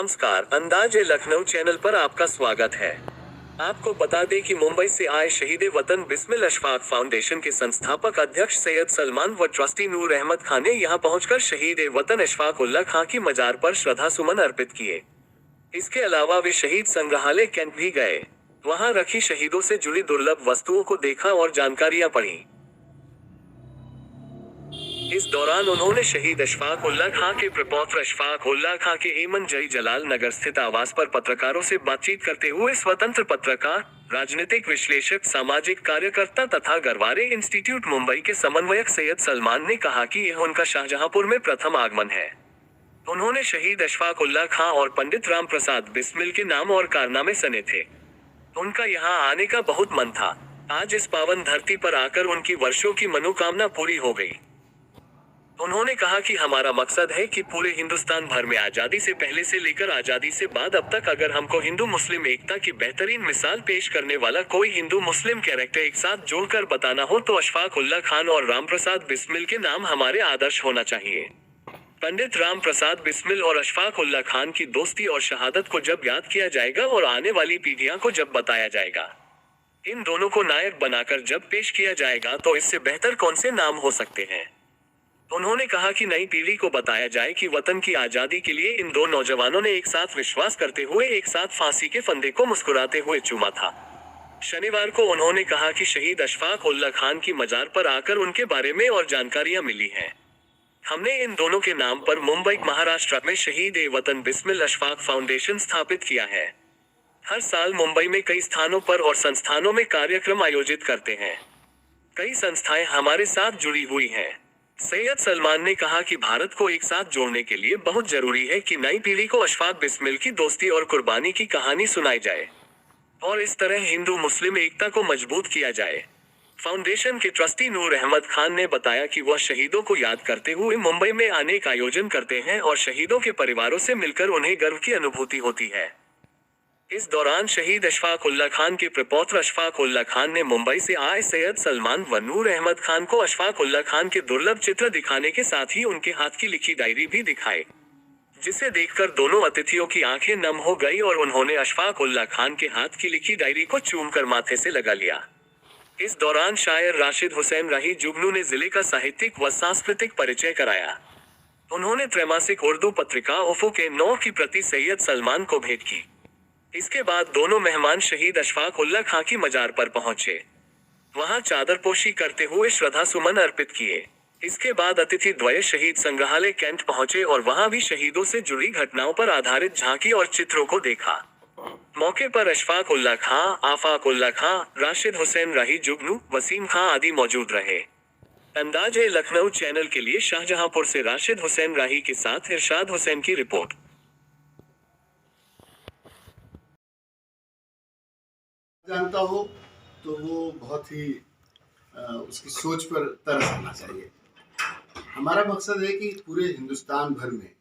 नमस्कार, अंदाज ए लखनऊ चैनल पर आपका स्वागत है। आपको बता दें कि मुंबई से आए शहीद वतन बिस्मिल अशफाक फाउंडेशन के संस्थापक अध्यक्ष सैयद सलमान व ट्रस्टी नूर अहमद खान ने यहां पहुंचकर शहीद वतन अशफाक उल्लाह खां की मजार पर श्रद्धा सुमन अर्पित किए। इसके अलावा वे शहीद संग्रहालय कैंप भी गए। वहां रखी शहीदों से जुड़ी दुर्लभ वस्तुओं को देखा और जानकारियां पढ़ी। इस दौरान उन्होंने शहीद अशफाक उल्लाह खां के प्रपौत्र अशफाक उल्लाह खां के एमन जई जलाल नगर स्थित आवास पर पत्रकारों से बातचीत करते हुए स्वतंत्र पत्रकार, राजनीतिक विश्लेषक, सामाजिक कार्यकर्ता तथा गरवारे इंस्टीट्यूट मुंबई के समन्वयक सैयद सलमान ने कहा कि यह उनका शाहजहांपुर में प्रथम आगमन है। उन्होंने शहीद अशफाक उल्लाह खां और पंडित राम प्रसाद बिस्मिल के नाम और कारनामे सने थे। उनका यहाँ आने का बहुत मन था। आज इस पावन धरती पर आकर उनकी वर्षों की मनोकामना पूरी हो गई। उन्होंने कहा कि हमारा मकसद है कि पूरे हिंदुस्तान भर में आजादी से पहले से लेकर आजादी से बाद अब तक अगर हमको हिंदू मुस्लिम एकता की बेहतरीन मिसाल पेश करने वाला कोई हिंदू मुस्लिम कैरेक्टर एक साथ जोड़कर बताना हो तो अशफाक उल्लाह खान और राम प्रसाद बिस्मिल के नाम हमारे आदर्श होना चाहिए। पंडित राम प्रसाद बिस्मिल और अशफाक उल्लाह खान की दोस्ती और शहादत को जब याद किया जाएगा और आने वाली पीढ़ियां को जब बताया जाएगा, इन दोनों को नायक बनाकर जब पेश किया जाएगा तो इससे बेहतर कौन से नाम हो सकते हैं। उन्होंने कहा कि नई पीढ़ी को बताया जाए कि वतन की आजादी के लिए इन दो नौजवानों ने एक साथ विश्वास करते हुए एक साथ फांसी के फंदे को मुस्कुराते हुए चूमा था। शनिवार को उन्होंने कहा कि शहीद अशफाक उल्लाह खान की मजार पर आकर उनके बारे में और जानकारियां मिली हैं। हमने इन दोनों के नाम पर मुंबई महाराष्ट्र में शहीद वतन बिस्मिल अशफाक फाउंडेशन स्थापित किया है। हर साल मुंबई में कई स्थानों पर और संस्थानों में कार्यक्रम आयोजित करते हैं। कई संस्थाएं हमारे साथ जुड़ी हुई हैं। सैयद सलमान ने कहा कि भारत को एक साथ जोड़ने के लिए बहुत जरूरी है कि नई पीढ़ी को अशफाक बिस्मिल की दोस्ती और कुर्बानी की कहानी सुनाई जाए और इस तरह हिंदू मुस्लिम एकता को मजबूत किया जाए। फाउंडेशन के ट्रस्टी नूर अहमद खान ने बताया कि वह शहीदों को याद करते हुए मुंबई में अनेक आयोजन करते हैं और शहीदों के परिवारों से मिलकर उन्हें गर्व की अनुभूति होती है। इस दौरान शहीद अशफाक उल्लाह खान के प्रपौत्र अशफाक उल्लाह खान ने मुंबई से आए सैयद सलमान व नूर अहमद खान को अशफाक उल्लाह खान के दुर्लभ चित्र दिखाने के साथ ही उनके हाथ की लिखी डायरी भी दिखाई, जिसे देखकर दोनों अतिथियों की आंखें नम हो गई और उन्होंने अशफाक उल्लाह खान के हाथ की लिखी डायरी को चूमकर माथे से लगा लिया। इस दौरान शायर राशिद हुसैन राही जुगनू ने जिले का साहित्यिक व सांस्कृतिक परिचय कराया। उन्होंने त्रैमासिक उर्दू पत्रिका उफू के 9 की प्रति सैयद सलमान को भेंट की। इसके बाद दोनों मेहमान शहीद अशफाक उल्लाह खां की मजार पर पहुंचे। वहां चादरपोशी करते हुए श्रद्धा सुमन अर्पित किए। इसके बाद अतिथि द्वय शहीद संग्रहालय कैंट पहुंचे और वहां भी शहीदों से जुड़ी घटनाओं पर आधारित झांकी और चित्रों को देखा। मौके पर अशफाक उल्लाह खां, आफाक उल्लाह खां, राशिद हुसैन राही जुगनू, वसीम खां आदि मौजूद रहे। अंदाज है लखनऊ चैनल के लिए शाहजहांपुर से राशिद हुसैन राही के साथ इरशाद हुसैन की रिपोर्ट। जानता हो तो वो बहुत ही उसकी सोच पर तरस आना चाहिए। हमारा मकसद है कि पूरे हिंदुस्तान भर में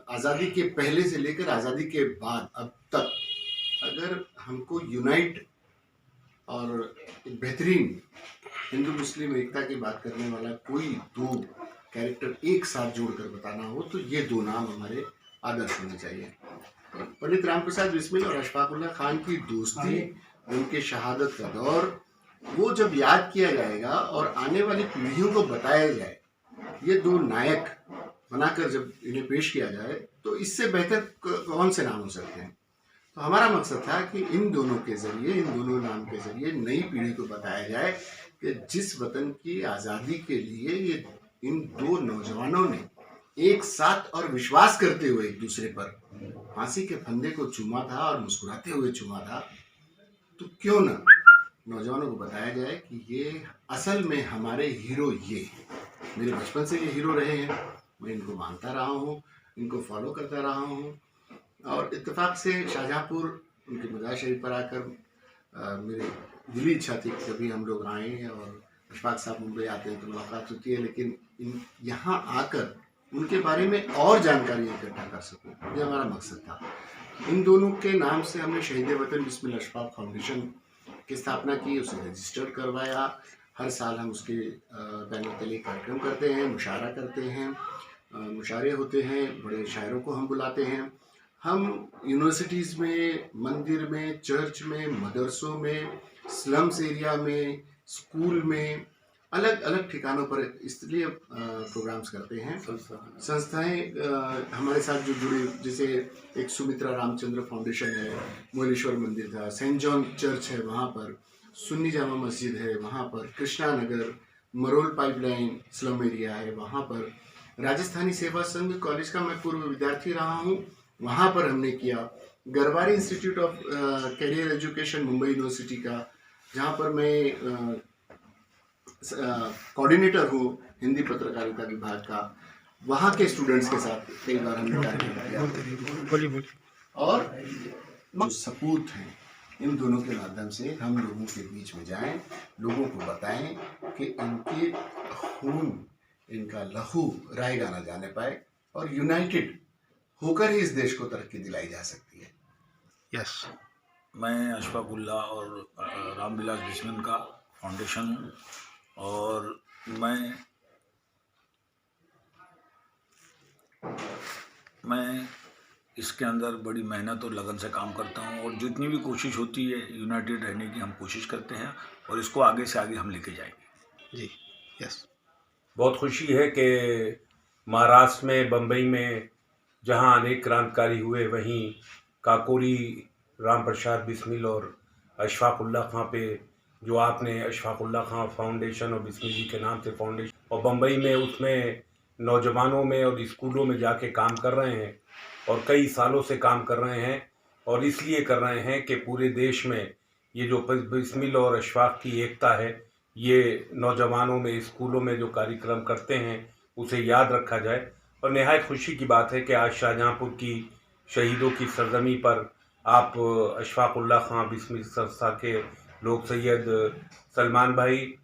आज़ादी के पहले से लेकर आज़ादी के बाद अब तक अगर हमको यूनाइट और एक बेहतरीन हिंदू मुस्लिम एकता की बात करने वाला कोई दो कैरेक्टर एक साथ जोड़कर बताना हो तो ये दो नाम हमारे आदर्श होने चाहिए। पंडित राम प्रसाद बिस्मिल और अशफाक उल्लाह खान की दोस्ती, उनके शहादत का दौर, वो जब याद किया जाएगा और आने वाली पीढ़ियों को बताया जाए, ये दो नायक बनाकर जब इन्हें पेश किया जाए तो इससे बेहतर कौन से नाम हो सकते हैं। तो हमारा मकसद था कि इन दोनों के जरिए, इन दोनों नाम के जरिए नई पीढ़ी को बताया जाए कि जिस वतन की आज़ादी के लिए ये इन दो नौजवानों ने एक साथ और विश्वास करते हुए एक दूसरे पर फांसी के फंदे को चूमा था और मुस्कुराते हुए चूमा था, तो क्यों न नौजवानों को बताया जाए कि ये असल में हमारे हीरो ये मेरे बचपन से ये हीरो रहे हैं। मैं इनको मानता रहा हूँ, इनको फॉलो करता रहा हूँ और इत्तेफाक से शाहजहांपुर उनके मज़ार शरीफ पर आकर मेरी दिली इच्छा थी कि कभी हम लोग आएँ और अशफाक साहब मुंबई आते हैं तो मुलाकात होती है, लेकिन यहाँ आकर उनके बारे में और जानकारी इकट्ठा कर सकूं, ये हमारा मकसद था। इन दोनों के नाम से हमने शहीद वतन बिस्मिल अशफाक फाउंडेशन की स्थापना की, उसे रजिस्टर करवाया। हर साल हम उसके बैनर तले कार्यक्रम करते हैं, मुशायरा करते हैं, मुशायरे होते हैं, बड़े शायरों को हम बुलाते हैं हम यूनिवर्सिटीज़ में, मंदिर में, चर्च में, मदरसों में, स्लम्स एरिया में, स्कूल में, अलग अलग ठिकानों पर इसलिए प्रोग्राम्स करते हैं। संस्थाएं हमारे साथ जो जुड़ी, जैसे एक सुमित्रा रामचंद्र फाउंडेशन है, मोलेश्वर मंदिर था, सेंट जॉन चर्च है वहाँ पर, सुन्नी जामा मस्जिद है वहाँ पर, Krishna Nagar, Marol pipeline slum area है वहाँ पर, राजस्थानी सेवा संघ कॉलेज का मैं पूर्व विद्यार्थी रहा हूँ, वहाँ पर हमने किया। Garware institute of career education Mumbai university का, जहाँ पर मैं कोऑर्डिनेटर हूँ हिंदी पत्रकारिता विभाग का, वहाँ के स्टूडेंट्स के साथ कई बार हमने कार्य किया। बोलिए। और जो सपूत हैं, इन दोनों के माध्यम से हम लोगों के बीच में जाएं, लोगों को बताएं कि इनके खून, इनका लहू रायगा ना जाने पाए, और यूनाइटेड होकर ही इस देश को तरक्की दिलाई जा सकती है। यस। मैं अशफाक उल्लाह और रामविलास बिस्मिल का फाउंडेशन हूँ, और मैं इसके अंदर बड़ी मेहनत और लगन से काम करता हूँ, और जितनी भी कोशिश होती है यूनाइटेड रहने की हम कोशिश करते हैं, और इसको आगे से आगे हम लेके जाएंगे। जी। यस। बहुत खुशी है कि महाराष्ट्र में, बम्बई में जहां अनेक क्रांतिकारी हुए, वहीं काकोरी राम प्रसाद बिस्मिल और अशफाक उल्लाह खां पे, जो आपने अशफाक उल्लाह खां फाउंडेशन और बिस्मिल जी के नाम से फाउंडेशन, और बम्बई में उसमें नौजवानों में और स्कूलों में जाके काम कर रहे हैं, और कई सालों से काम कर रहे हैं, और इसलिए कर रहे हैं कि पूरे देश में ये जो बिस्मिल और अशफाक की एकता है, ये नौजवानों में, स्कूलों में जो कार्यक्रम करते हैं उसे याद रखा जाए। और निहायत खुशी की बात है कि आज शाहजहाँपुर की शहीदों की सरजमी पर आप अशफाक उल्लाह खां बिस्मिल संस्था के लोग सैयद सलमान भाई,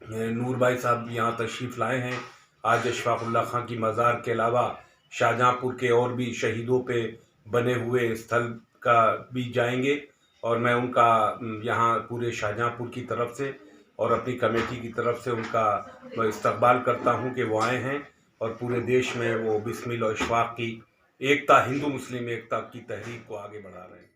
नूर भाई साहब यहाँ तशरीफ़ लाए हैं। आज अशफाक उल्लाह खां की मज़ार के अलावा शाहजहाँपुर के और भी शहीदों पे बने हुए स्थल का भी जाएंगे, और मैं उनका यहाँ पूरे शाहजहाँपुर की तरफ से और अपनी कमेटी की तरफ से उनका इस्तकबाल करता हूँ कि वो आए हैं, और पूरे देश में वो बिस्मिल और अशफाक की एकता, हिंदू मुस्लिम एकता की तहरीक को आगे बढ़ा रहे हैं।